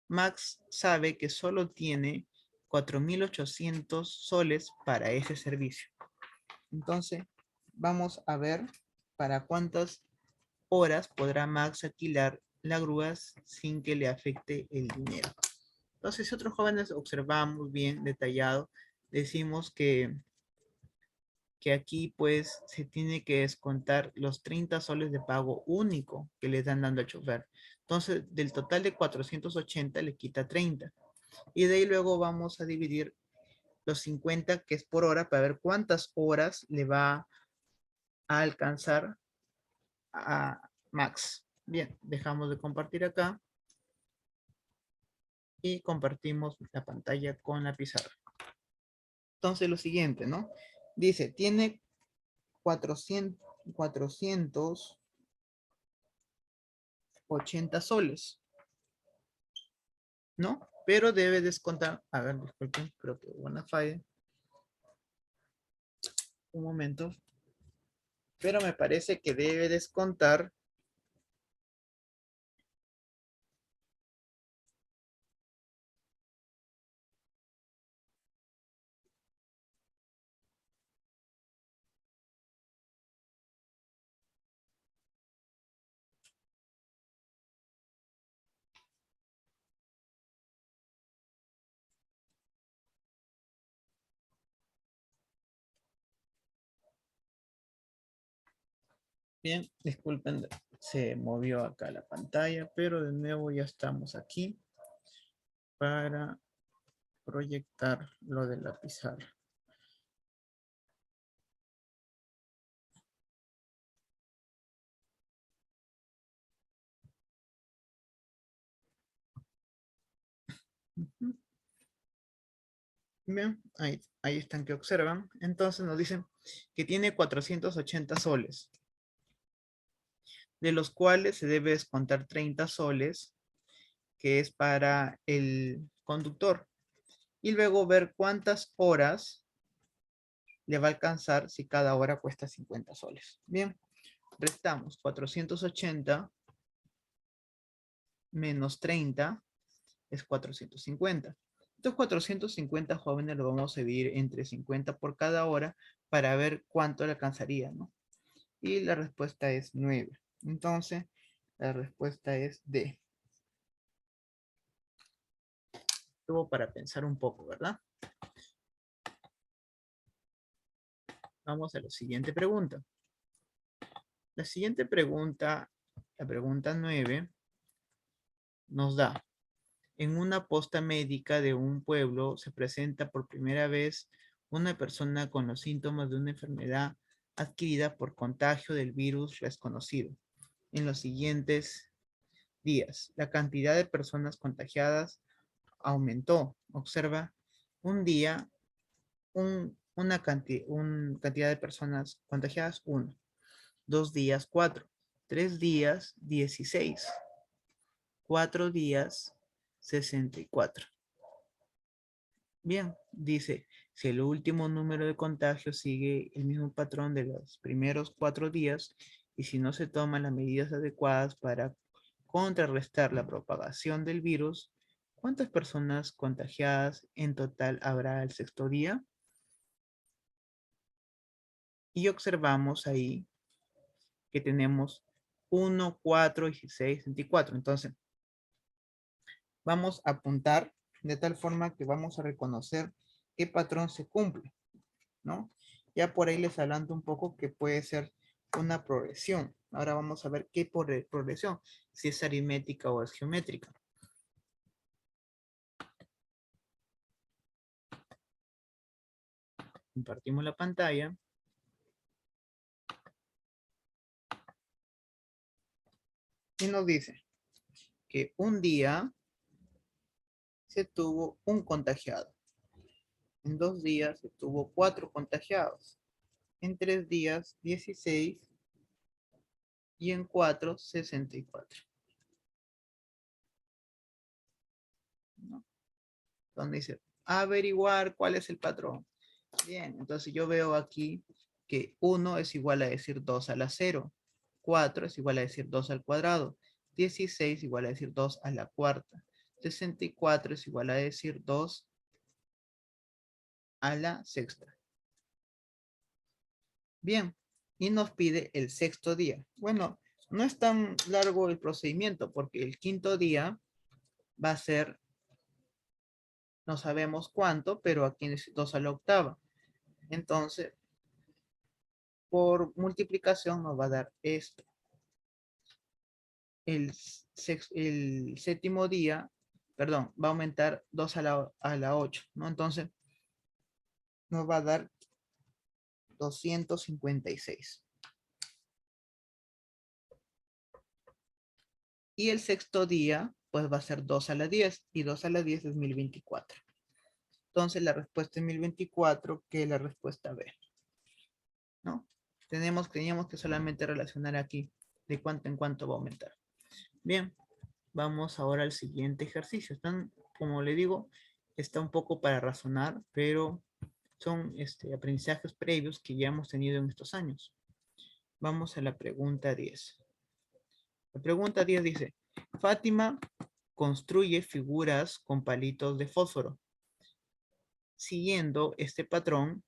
Max sabe que solo tiene 4.800 soles para ese servicio. Entonces, vamos a ver para cuántas horas podrá Max alquilar la grúa sin que le afecte el dinero. Entonces, si otros jóvenes observamos bien detallado, decimos que aquí pues se tiene que descontar los 30 soles de pago único que le están dando al chofer. Entonces, del total de 480 le quita 30. Y de ahí luego vamos a dividir los 50 que es por hora para ver cuántas horas le va a alcanzar a Max. Bien, dejamos de compartir acá y compartimos la pantalla con la pizarra. Entonces lo siguiente, ¿no? Dice, tiene 480 soles, ¿no? Pero debe descontar, a ver, disculpen, creo que hubo una falla. Un momento. Pero me parece que debe descontar bien, disculpen, se movió acá la pantalla, pero de nuevo ya estamos aquí para proyectar lo de la pizarra. Bien, ahí están que observan. Entonces nos dicen que tiene 480 soles, de los cuales se debe descontar 30 soles, que es para el conductor, y luego ver cuántas horas le va a alcanzar si cada hora cuesta 50 soles. Bien, restamos 480 menos 30 es 450. Estos 450 jóvenes lo vamos a dividir entre 50 por cada hora para ver cuánto le alcanzaría, ¿no? Y la respuesta es 9. Entonces, la respuesta es D. Tuvo para pensar un poco, ¿verdad? Vamos a la siguiente pregunta. La siguiente pregunta, la pregunta 9, nos da, en una posta médica de un pueblo se presenta por primera vez una persona con los síntomas de una enfermedad adquirida por contagio del virus desconocido. En los siguientes días, la cantidad de personas contagiadas aumentó. Observa, un día, cantidad de personas contagiadas, 1. 2 días, 4. 3 días, 16. 4 días, 64. Bien, dice, si el último número de contagios sigue el mismo patrón de los primeros 4 días y si no se toman las medidas adecuadas para contrarrestar la propagación del virus, ¿cuántas personas contagiadas en total habrá el sexto día? Y observamos ahí que tenemos 1, 4, 16, 24. Entonces, vamos a apuntar de tal forma que vamos a reconocer qué patrón se cumple, ¿no? Ya por ahí les adelanto un poco que puede ser una progresión. Ahora vamos a ver qué progresión, si es aritmética o es geométrica. Compartimos la pantalla. Y nos dice que un día se tuvo un contagiado. En 2 días se tuvo 4 contagiados. En 3 días, 16. Y en 4, 64. ¿No? Donde dice, averiguar cuál es el patrón. Bien, entonces yo veo aquí que 1 es igual a decir 2 a la 0. 4 es igual a decir 2 al cuadrado. 16 igual a decir 2 a la cuarta. 64 es igual a decir 2 a la sexta. Bien, y nos pide el sexto día. Bueno, no es tan largo el procedimiento porque el quinto día va a ser, no sabemos cuánto, pero aquí es 2 a la octava. Entonces, por multiplicación nos va a dar esto. El séptimo día, perdón, va a aumentar 2 a la 8, ¿no? Entonces, nos va a dar 256. Y el sexto día, pues va a ser 2 a la 10, y 2 a la 10 es 1024. Entonces, la respuesta es 1024, que es la respuesta B, ¿no? Teníamos que solamente relacionar aquí de cuánto en cuánto va a aumentar. Bien, vamos ahora al siguiente ejercicio. Están, como le digo, está un poco para razonar, pero son aprendizajes previos que ya hemos tenido en estos años. Vamos a la pregunta 10. La pregunta 10 dice, Fátima construye figuras con palitos de fósforo. Siguiendo este patrón,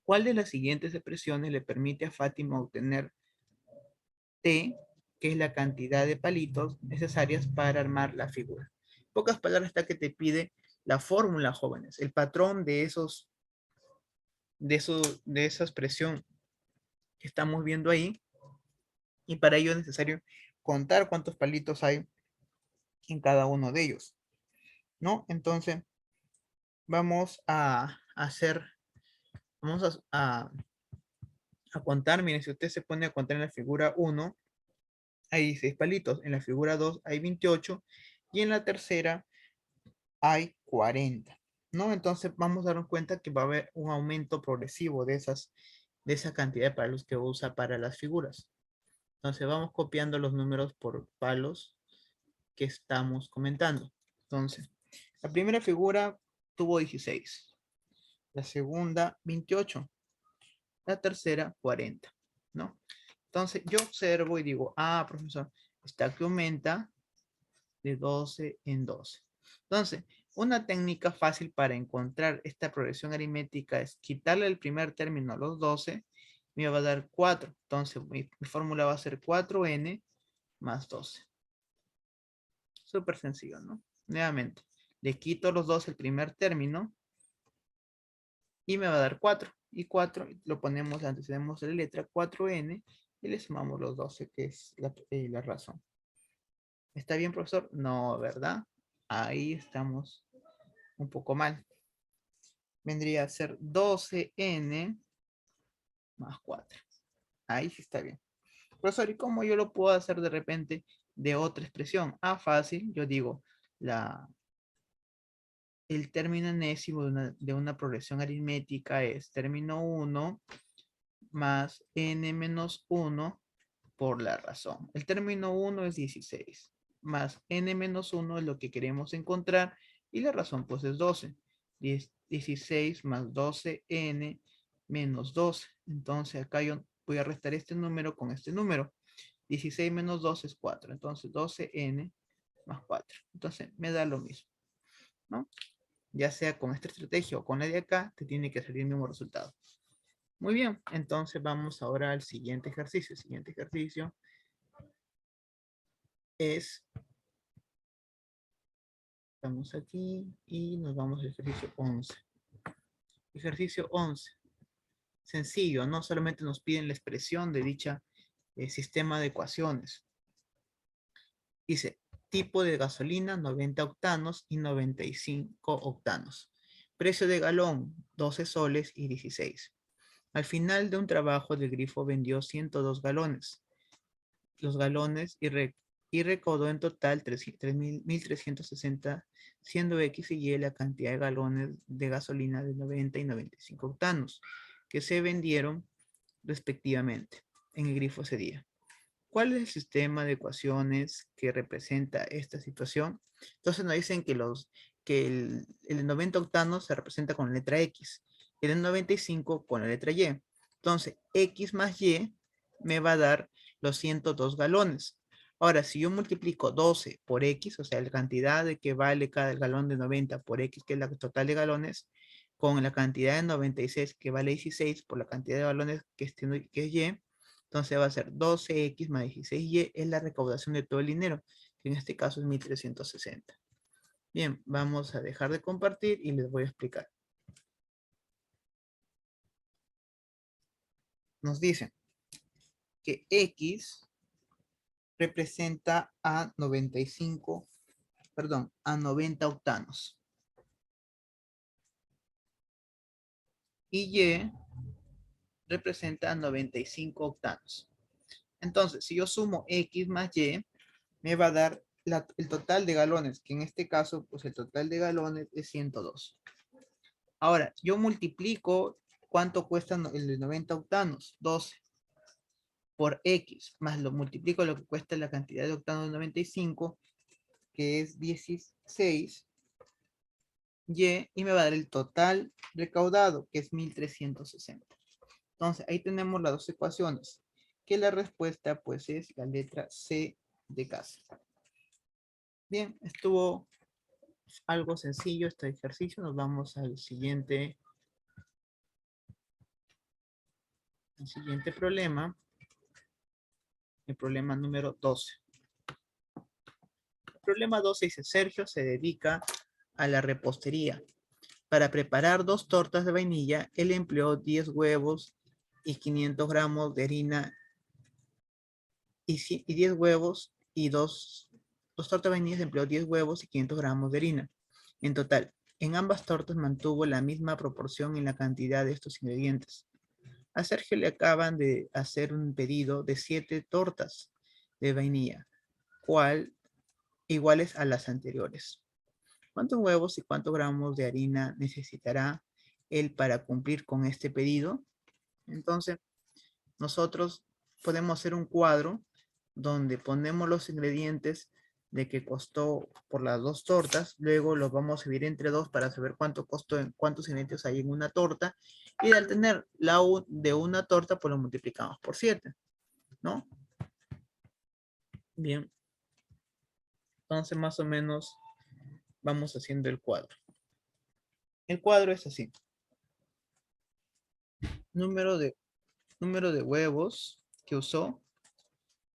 ¿cuál de las siguientes expresiones le permite a Fátima obtener T, que es la cantidad de palitos necesarias para armar la figura? En pocas palabras está que te pide la fórmula, jóvenes, el patrón de esa expresión que estamos viendo ahí, y para ello es necesario contar cuántos palitos hay en cada uno de ellos, ¿no? Entonces, vamos a hacer, vamos a contar. Miren, si usted se pone a contar en la figura 1, hay 6 palitos, en la figura 2 hay 28 y en la tercera hay 40, ¿no? Entonces vamos a darnos cuenta que va a haber un aumento progresivo de esa cantidad de palos que usa para las figuras. Entonces vamos copiando los números por palos que estamos comentando. Entonces, la primera figura tuvo 16, la segunda 28, la tercera 40, ¿no? Entonces yo observo y digo, profesor, está que aumenta de 12 en 12. Entonces, una técnica fácil para encontrar esta progresión aritmética es quitarle el primer término a los 12, me va a dar 4. Entonces, mi fórmula va a ser 4n más 12. Súper sencillo, ¿no? Nuevamente, le quito los 2 el primer término y me va a dar 4. Y 4 lo ponemos antes, tenemos la letra 4n y le sumamos los 12, que es la razón. ¿Está bien, profesor? No, ¿verdad? Ahí estamos un poco mal. Vendría a ser 12n más 4. Ahí sí está bien. Profesor, ¿y cómo yo lo puedo hacer de repente de otra expresión? Fácil. Yo digo, el término enésimo de una progresión aritmética es término 1 más n menos 1 por la razón. El término 1 es 16, más n menos 1 es lo que queremos encontrar, y la razón pues es 12. 16 más 12n menos 12. Entonces acá yo voy a restar este número con este número. 16 menos 12 es 4. Entonces 12n más 4. Entonces me da lo mismo, ¿no? Ya sea con esta estrategia o con la de acá, te tiene que salir el mismo resultado. Muy bien, entonces vamos ahora al siguiente ejercicio. El siguiente ejercicio es, estamos aquí y nos vamos al ejercicio 11. Ejercicio 11. Sencillo, no solamente nos piden la expresión de dicha sistema de ecuaciones. Dice, tipo de gasolina 90 octanos y 95 octanos. Precio de galón 12 soles y 16. Al final de un trabajo del grifo vendió 102 galones. Los galones y recaudó en total 1.360, siendo X y Y la cantidad de galones de gasolina de 90 y 95 octanos que se vendieron respectivamente en el grifo ese día. ¿Cuál es el sistema de ecuaciones que representa esta situación? Entonces nos dicen que el 90 octanos se representa con la letra X, y el 95 con la letra Y. Entonces, X más Y me va a dar los 102 galones. Ahora, si yo multiplico 12 por X, o sea, la cantidad de que vale cada galón de 90 por X, que es la total de galones, con la cantidad de 96 que vale 16 por la cantidad de galones que es Y, entonces va a ser 12X más 16Y es la recaudación de todo el dinero, que en este caso es 1360. Bien, vamos a dejar de compartir y les voy a explicar. Nos dicen que X representa a 95, perdón, a 90 octanos. Y Y representa a 95 octanos. Entonces, si yo sumo X más Y, me va a dar el total de galones, que en este caso, pues el total de galones es 102. Ahora, yo multiplico cuánto cuesta el de 90 octanos, 12, por X, más lo multiplico lo que cuesta la cantidad de octanos de 95, que es 16, y me va a dar el total recaudado, que es 1360. Entonces, ahí tenemos las dos ecuaciones, que la respuesta, pues, es la letra C de casa. Bien, estuvo algo sencillo este ejercicio. Nos vamos al siguiente problema. El problema número 12. El problema 12 dice: Sergio se dedica a la repostería. Para preparar 2 tortas de vainilla, él empleó 10 huevos y 500 gramos de harina y 10 huevos y dos tortas de vainilla empleó 10 huevos y 500 gramos de harina. En total, en ambas tortas mantuvo la misma proporción en la cantidad de estos ingredientes. A Sergio le acaban de hacer un pedido de 7 tortas de vainilla, iguales a las anteriores. ¿Cuántos huevos y cuántos gramos de harina necesitará él para cumplir con este pedido? Entonces, nosotros podemos hacer un cuadro donde ponemos los ingredientes de que costó por las 2 tortas, luego los vamos a dividir entre 2 para saber cuánto costó, cuántos ingredientes hay en una torta, y al tener de una torta, pues lo multiplicamos por 7, ¿no? Bien, entonces más o menos vamos haciendo el cuadro. El cuadro es así: número de huevos que usó,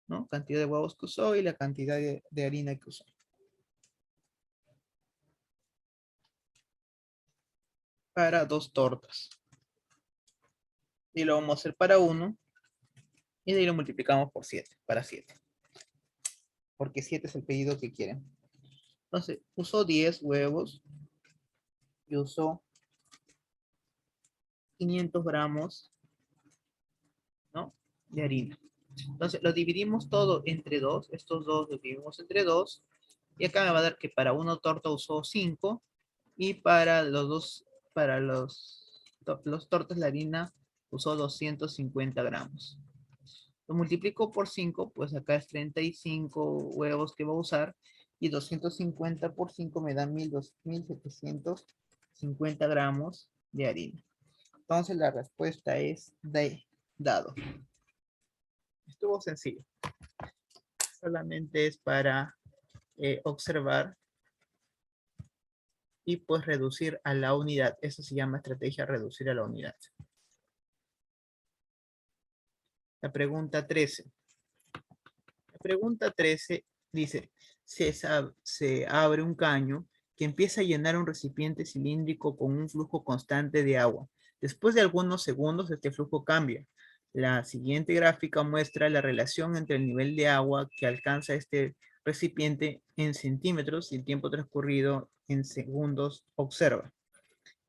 ¿no? Cantidad de huevos que usó y la cantidad de harina que usó. Para 2 tortas. Y lo vamos a hacer para 1. Y de ahí lo multiplicamos por 7, para 7. Porque 7 es el pedido que quieren. Entonces, usó 10 huevos y usó 500 gramos, ¿no?, de harina. Entonces, lo dividimos todo entre 2. Estos dos lo dividimos entre 2. Y acá me va a dar que para una torta usó 5. Y para los tortas la harina usó 250 gramos. Lo multiplico por 5, pues acá es 35 huevos que va a usar. Y 250 por 5 me da 1750 gramos de harina. Entonces la respuesta es dado. Estuvo sencillo. Solamente es para observar y pues reducir a la unidad. Eso se llama estrategia reducir a la unidad. La pregunta 13. La pregunta 13 dice: se abre un caño que empieza a llenar un recipiente cilíndrico con un flujo constante de agua. Después de algunos segundos, este flujo cambia. La siguiente gráfica muestra la relación entre el nivel de agua que alcanza este recipiente en centímetros y el tiempo transcurrido en segundos. Observa.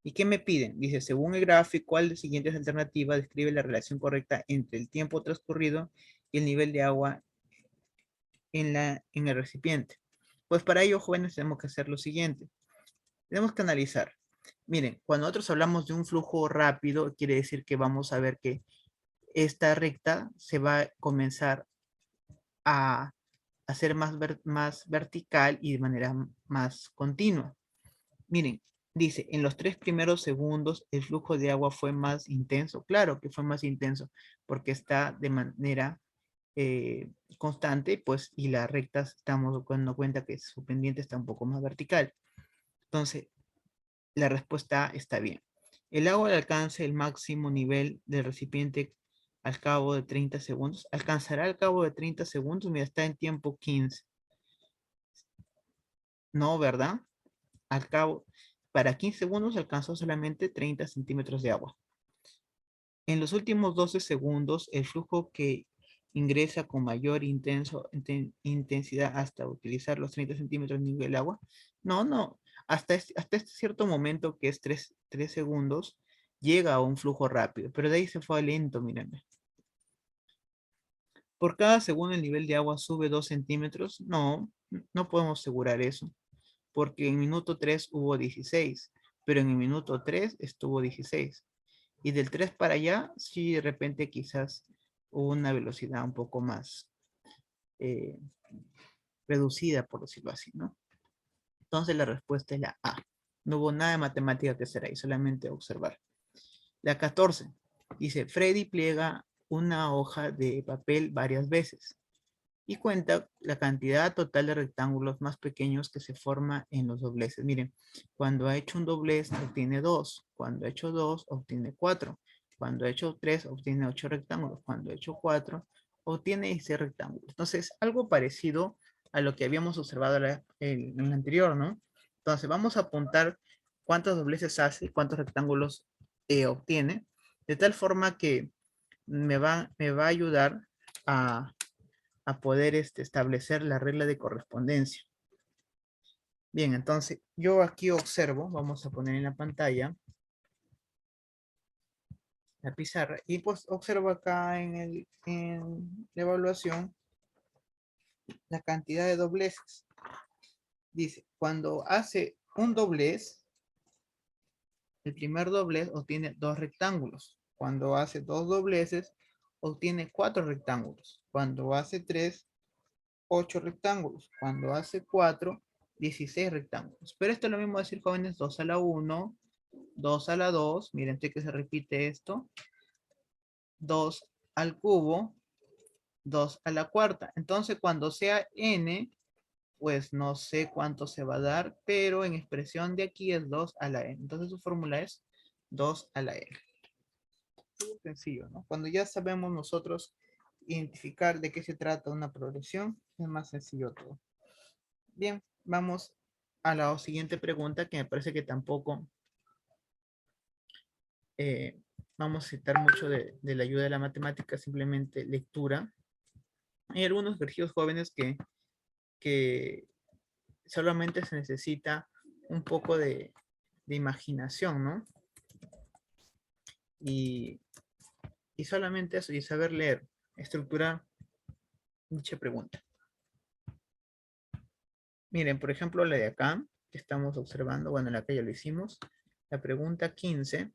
¿Y qué me piden? Dice: según el gráfico, ¿cuál de las siguientes alternativas describe la relación correcta entre el tiempo transcurrido y el nivel de agua en el recipiente? Pues para ello, jóvenes, tenemos que hacer lo siguiente. Tenemos que analizar. Miren, cuando nosotros hablamos de un flujo rápido, quiere decir que vamos a ver que esta recta se va a comenzar a hacer más vertical y de manera más continua. Miren, dice: en los 3 primeros segundos el flujo de agua fue más intenso. Claro que fue más intenso porque está de manera constante, pues, y la recta estamos dando cuenta que su pendiente está un poco más vertical. Entonces, la respuesta A está bien. El agua alcanza el máximo nivel del recipiente al cabo de 30 segundos. ¿Alcanzará al cabo de 30 segundos? Mira, está en tiempo 15. No, ¿verdad? Al cabo, para 15 segundos alcanzó solamente 30 centímetros de agua. En los últimos 12 segundos, el flujo que ingresa con mayor intensidad hasta utilizar los 30 centímetros de nivel de agua. No. Hasta este cierto momento, que es 3 segundos, llega a un flujo rápido, pero de ahí se fue lento, mírenme. ¿Por cada segundo el nivel de agua sube 2 centímetros? No podemos asegurar eso, porque en minuto 3 hubo 16, pero en el minuto 3 estuvo 16. Y del 3 para allá, sí, de repente quizás hubo una velocidad un poco más eh, reducida, por decirlo así, ¿no? Entonces la respuesta es la A. No hubo nada de matemática que hacer ahí, solamente observar. La 14 dice, Freddy pliega una hoja de papel varias veces y cuenta la cantidad total de rectángulos más pequeños que se forma en los dobleces. Miren, cuando ha hecho un doblez obtiene 2, cuando ha hecho 2 obtiene 4, cuando ha hecho 3 obtiene 8 rectángulos, cuando ha hecho 4 obtiene 16 rectángulos. Entonces, algo parecido a lo que habíamos observado en el anterior, ¿no? Entonces, vamos a apuntar cuántos dobleces hace, cuántos rectángulos obtiene, de tal forma que me va a ayudar a poder establecer la regla de correspondencia. Bien, entonces yo aquí observo, vamos a poner en la pantalla la pizarra y pues observo acá en la evaluación la cantidad de dobleces. Dice, cuando hace un doblez, el primer doblez obtiene 2 rectángulos. Cuando hace 2 dobleces, obtiene 4 rectángulos. Cuando hace 3, 8 rectángulos. Cuando hace 4, 16 rectángulos. Pero esto es lo mismo decir, jóvenes, 2 a la 1, 2 a la 2. Miren que se repite esto. 2 al cubo, 2 a la cuarta. Entonces, cuando sea n, pues no sé cuánto se va a dar, pero en expresión de aquí es 2 a la n. Entonces, su fórmula es 2 a la n. Muy sencillo, ¿no? Cuando ya sabemos nosotros identificar de qué se trata una progresión, es más sencillo todo. Bien, vamos a la siguiente pregunta, que me parece que tampoco vamos a citar mucho de la ayuda de la matemática, simplemente lectura. Hay algunos ejercicios jóvenes que solamente se necesita un poco de imaginación, ¿no? Y solamente eso, y saber leer, estructurar dicha pregunta. Miren, por ejemplo, la de acá, que estamos observando, bueno, la que ya lo hicimos, la pregunta 15,